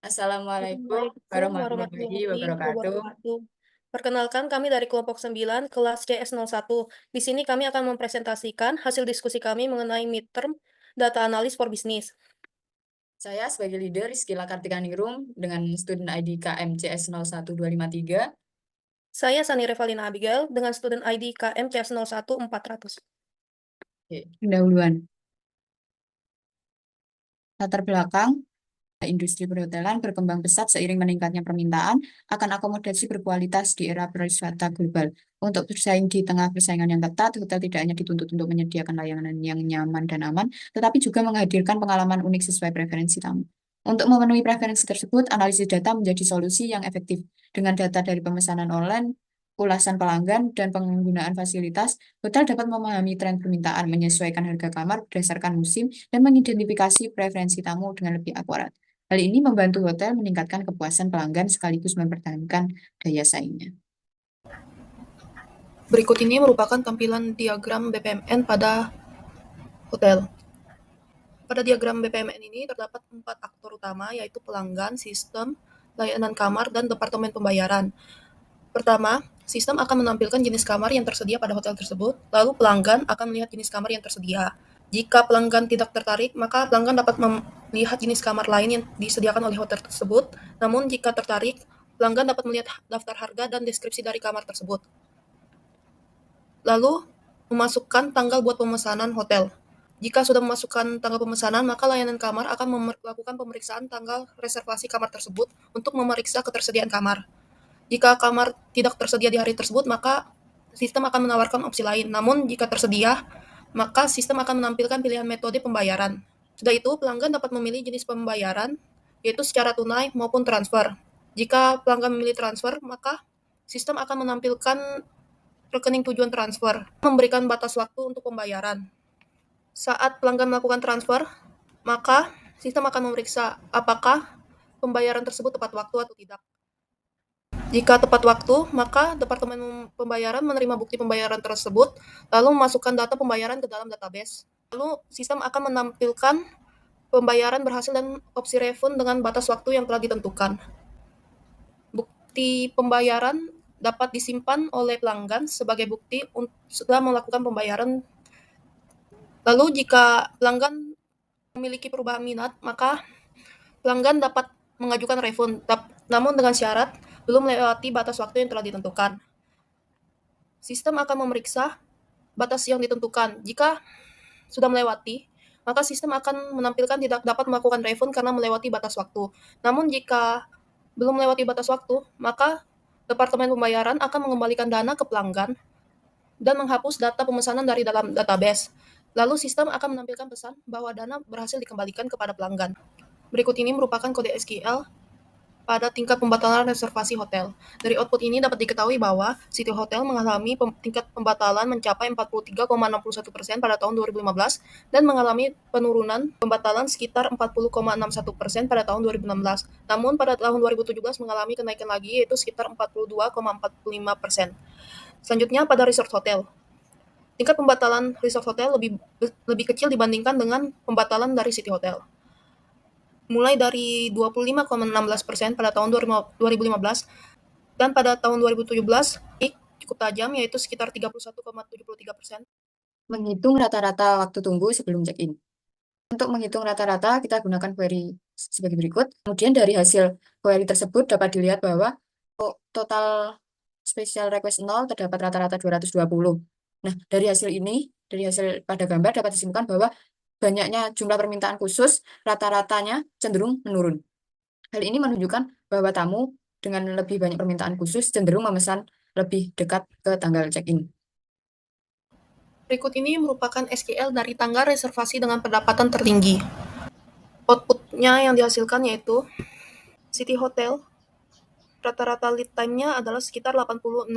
Assalamualaikum Assalamualaikum warahmatullahi warahmatullahi wabarakatuh. wabarakatuh. Perkenalkan, kami dari kelompok 9 kelas CS01. Di sini kami akan mempresentasikan hasil diskusi kami mengenai midterm data analis for business. Saya sebagai leader Rizkyla Kartikaningrum dengan student ID KMCS 01253. Saya Sani Revalina Abigail dengan student ID KMCS 01400. Oke, pendahuluan. Latar belakang industri perhotelan berkembang pesat seiring meningkatnya permintaan akan akomodasi berkualitas di era pariwisata global. Untuk bersaing di tengah persaingan yang ketat, hotel tidak hanya dituntut untuk menyediakan layanan yang nyaman dan aman, tetapi juga menghadirkan pengalaman unik sesuai preferensi tamu. Untuk memenuhi preferensi tersebut, analisis data menjadi solusi yang efektif. Dengan data dari pemesanan online, ulasan pelanggan, dan penggunaan fasilitas, hotel dapat memahami tren permintaan, menyesuaikan harga kamar berdasarkan musim, dan mengidentifikasi preferensi tamu dengan lebih akurat. Hal ini membantu hotel meningkatkan kepuasan pelanggan sekaligus mempertahankan daya saingnya. Berikut ini merupakan tampilan diagram BPMN pada hotel. Pada diagram BPMN ini terdapat 4 aktor utama, yaitu pelanggan, sistem, layanan kamar, dan departemen pembayaran. Pertama, sistem akan menampilkan jenis kamar yang tersedia pada hotel tersebut, lalu pelanggan akan melihat jenis kamar yang tersedia. Jika pelanggan tidak tertarik, maka pelanggan dapat melihat jenis kamar lain yang disediakan oleh hotel tersebut. Namun jika tertarik, pelanggan dapat melihat daftar harga dan deskripsi dari kamar tersebut. Lalu, memasukkan tanggal buat pemesanan hotel. Jika sudah memasukkan tanggal pemesanan, maka layanan kamar akan melakukan pemeriksaan tanggal reservasi kamar tersebut untuk memeriksa ketersediaan kamar. Jika kamar tidak tersedia di hari tersebut, maka sistem akan menawarkan opsi lain. Namun jika tersedia, maka sistem akan menampilkan pilihan metode pembayaran. Sudah itu, pelanggan dapat memilih jenis pembayaran, yaitu secara tunai maupun transfer. Jika pelanggan memilih transfer, maka sistem akan menampilkan rekening tujuan transfer, memberikan batas waktu untuk pembayaran. Saat pelanggan melakukan transfer, maka sistem akan memeriksa apakah pembayaran tersebut tepat waktu atau tidak. Jika tepat waktu, maka departemen pembayaran menerima bukti pembayaran tersebut, lalu memasukkan data pembayaran ke dalam database. Lalu sistem akan menampilkan pembayaran berhasil dan opsi refund dengan batas waktu yang telah ditentukan. Bukti pembayaran dapat disimpan oleh pelanggan sebagai bukti setelah melakukan pembayaran. Lalu jika pelanggan memiliki perubahan minat, maka pelanggan dapat mengajukan refund, namun dengan syarat belum melewati batas waktu yang telah ditentukan. Sistem akan memeriksa batas yang ditentukan. Jika sudah melewati, maka sistem akan menampilkan tidak dapat melakukan refund karena melewati batas waktu. Namun jika belum melewati batas waktu, maka departemen pembayaran akan mengembalikan dana ke pelanggan dan menghapus data pemesanan dari dalam database. Lalu sistem akan menampilkan pesan bahwa dana berhasil dikembalikan kepada pelanggan. Berikut ini merupakan kode SQL pada tingkat pembatalan reservasi hotel. Dari output ini dapat diketahui bahwa City Hotel mengalami tingkat pembatalan mencapai 43,61% pada tahun 2015 dan mengalami penurunan pembatalan sekitar 40,61% pada tahun 2016. Namun pada tahun 2017 mengalami kenaikan lagi, yaitu sekitar 42,45%. Selanjutnya pada resort hotel. Tingkat pembatalan resort hotel lebih kecil dibandingkan dengan pembatalan dari City Hotel. Mulai dari 25,16% pada tahun 2015 dan pada tahun 2017 cukup tajam, yaitu sekitar 31,73%. Menghitung rata-rata waktu tunggu sebelum check-in. Untuk menghitung rata-rata, kita gunakan query sebagai berikut. Kemudian dari hasil query tersebut dapat dilihat bahwa total special request 0 terdapat rata-rata 220. Nah, dari hasil ini, dari hasil pada gambar dapat disimpulkan bahwa banyaknya jumlah permintaan khusus rata-ratanya cenderung menurun. Hal ini menunjukkan bahwa tamu dengan lebih banyak permintaan khusus cenderung memesan lebih dekat ke tanggal check-in. Berikut ini merupakan SQL dari tanggal reservasi dengan pendapatan tertinggi. Outputnya yang dihasilkan yaitu City Hotel, rata-rata lead time-nya adalah sekitar 86,99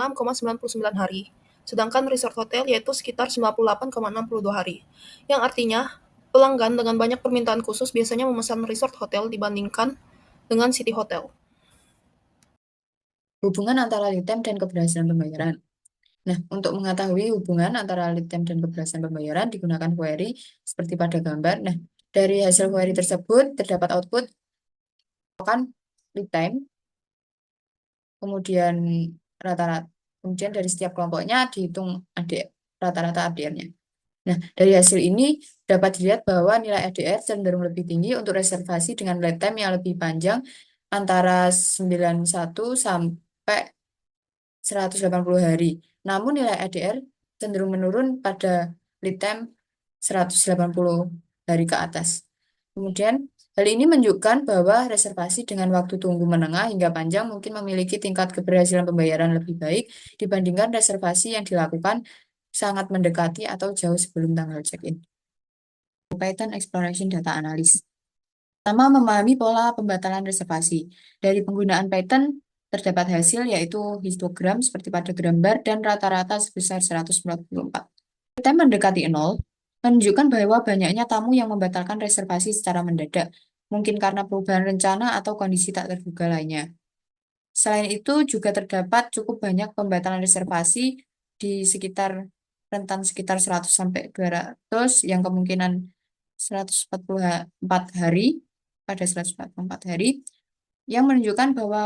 hari. Sedangkan resort hotel yaitu sekitar 98,62 hari. Yang artinya, pelanggan dengan banyak permintaan khusus biasanya memesan resort hotel dibandingkan dengan City Hotel. Hubungan antara lead time dan keberhasilan pembayaran. Nah, untuk mengetahui hubungan antara lead time dan keberhasilan pembayaran digunakan query seperti pada gambar. Nah, dari hasil query tersebut terdapat output lead time, kemudian rata-rata, kemudian dari setiap kelompoknya dihitung rata-rata ADR-nya. Nah, dari hasil ini dapat dilihat bahwa nilai ADR cenderung lebih tinggi untuk reservasi dengan lead time yang lebih panjang antara 91 sampai 180 hari. Namun nilai ADR cenderung menurun pada lead time 180 hari ke atas. Kemudian, hal ini menunjukkan bahwa reservasi dengan waktu tunggu menengah hingga panjang mungkin memiliki tingkat keberhasilan pembayaran lebih baik dibandingkan reservasi yang dilakukan sangat mendekati atau jauh sebelum tanggal check-in. Python Exploration Data Analysis. Pertama, memahami pola pembatalan reservasi. Dari penggunaan Python, terdapat hasil yaitu histogram seperti pada gambar dan rata-rata sebesar 144. Kita mendekati nol, menunjukkan bahwa banyaknya tamu yang membatalkan reservasi secara mendadak, mungkin karena perubahan rencana atau kondisi tak terduga lainnya. Selain itu, juga terdapat cukup banyak pembatalan reservasi di sekitar rentan sekitar 100 sampai 200 yang kemungkinan 144 hari pada 144 hari yang menunjukkan bahwa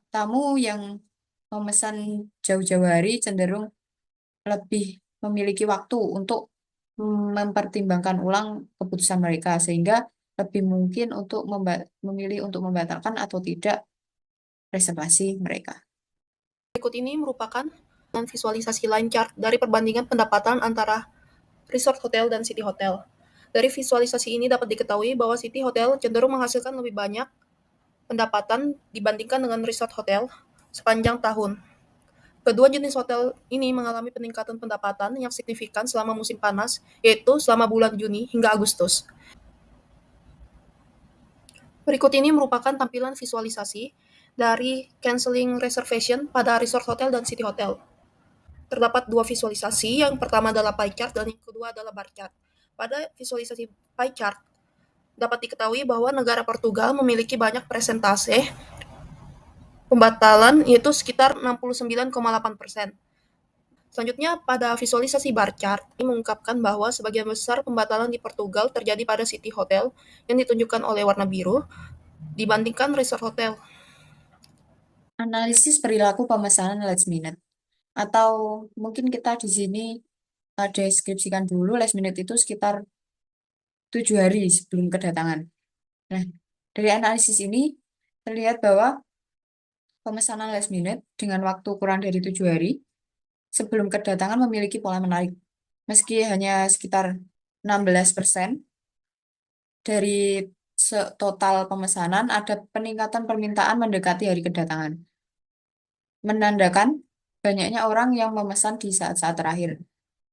tamu yang memesan jauh-jauh hari cenderung lebih memiliki waktu untuk mempertimbangkan ulang keputusan mereka sehingga lebih mungkin untuk memilih untuk membatalkan atau tidak reservasi mereka. Berikut ini merupakan visualisasi line chart dari perbandingan pendapatan antara resort hotel dan city hotel. Dari visualisasi ini dapat diketahui bahwa city hotel cenderung menghasilkan lebih banyak pendapatan dibandingkan dengan resort hotel sepanjang tahun. Kedua jenis hotel ini mengalami peningkatan pendapatan yang signifikan selama musim panas, yaitu selama bulan Juni hingga Agustus. Berikut ini merupakan tampilan visualisasi dari canceling reservation pada resort hotel dan city hotel. Terdapat dua visualisasi, yang pertama adalah pie chart dan yang kedua adalah bar chart. Pada visualisasi pie chart, dapat diketahui bahwa negara Portugal memiliki banyak persentase pembatalan, yaitu sekitar 69,8%. Selanjutnya, pada visualisasi bar chart, ini mengungkapkan bahwa sebagian besar pembatalan di Portugal terjadi pada city hotel yang ditunjukkan oleh warna biru dibandingkan resort hotel. Analisis perilaku pemesanan last minute. Atau mungkin kita di sini deskripsikan dulu last minute itu sekitar 7 hari sebelum kedatangan. Nah, dari analisis ini terlihat bahwa pemesanan last minute dengan waktu kurang dari 7 hari sebelum kedatangan memiliki pola menarik. Meski hanya sekitar 16% dari total pemesanan, ada peningkatan permintaan mendekati hari kedatangan. Menandakan banyaknya orang yang memesan di saat-saat terakhir.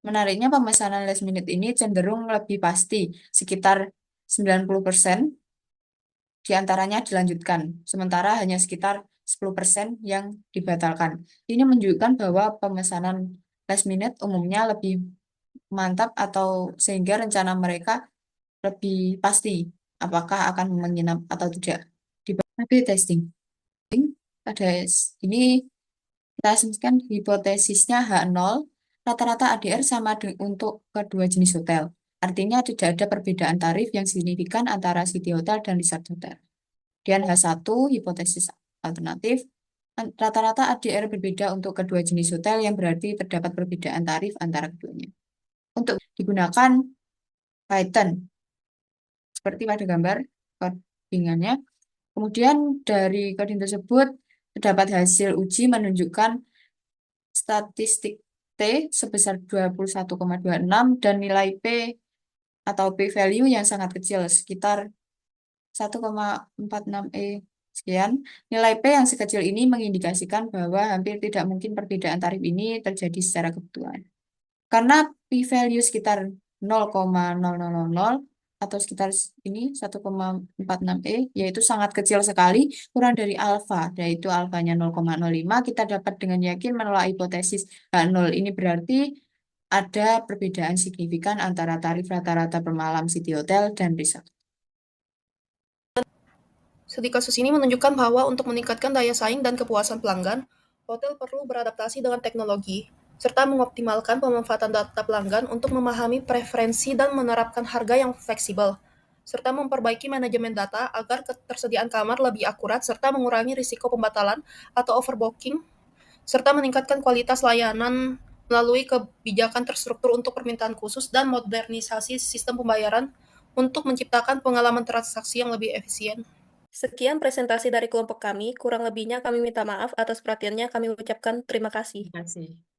Menariknya pemesanan last minute ini cenderung lebih pasti, sekitar 90% diantaranya dilanjutkan, sementara hanya sekitar 10% yang dibatalkan. Ini menunjukkan bahwa pemesanan last minute umumnya lebih mantap atau sehingga rencana mereka lebih pasti apakah akan menginap atau tidak. Di A/B testing. Pada ini kita asumsikan hipotesisnya H0, rata-rata ADR sama untuk kedua jenis hotel. Artinya tidak ada perbedaan tarif yang signifikan antara city hotel dan resort hotel. Dan H1, hipotesis alternatif, rata-rata ADR berbeda untuk kedua jenis hotel yang berarti terdapat perbedaan tarif antara keduanya. Untuk digunakan Python, seperti pada gambar codingannya. Kemudian dari coding tersebut terdapat hasil uji menunjukkan statistik T sebesar 21,26 dan nilai P atau P value yang sangat kecil sekitar 1,46 sekian. Nilai P yang sekecil ini mengindikasikan bahwa hampir tidak mungkin perbedaan tarif ini terjadi secara kebetulan. Karena P value sekitar 0,0000 atau sekitar ini 1,46 yaitu sangat kecil sekali, kurang dari alfa, yaitu alfanya 0,05, kita dapat dengan yakin menolak hipotesis H0. Ini berarti ada perbedaan signifikan antara tarif rata-rata per malam city hotel dan resort. Studi kasus ini menunjukkan bahwa untuk meningkatkan daya saing dan kepuasan pelanggan, hotel perlu beradaptasi dengan teknologi, serta mengoptimalkan pemanfaatan data pelanggan untuk memahami preferensi dan menerapkan harga yang fleksibel. serta memperbaiki manajemen data agar ketersediaan kamar lebih akurat serta mengurangi risiko pembatalan atau overbooking, serta meningkatkan kualitas layanan melalui kebijakan terstruktur untuk permintaan khusus dan modernisasi sistem pembayaran untuk menciptakan pengalaman transaksi yang lebih efisien. Sekian presentasi dari kelompok kami, kurang lebihnya kami minta maaf atas perhatiannya, kami ucapkan terima kasih. Terima kasih.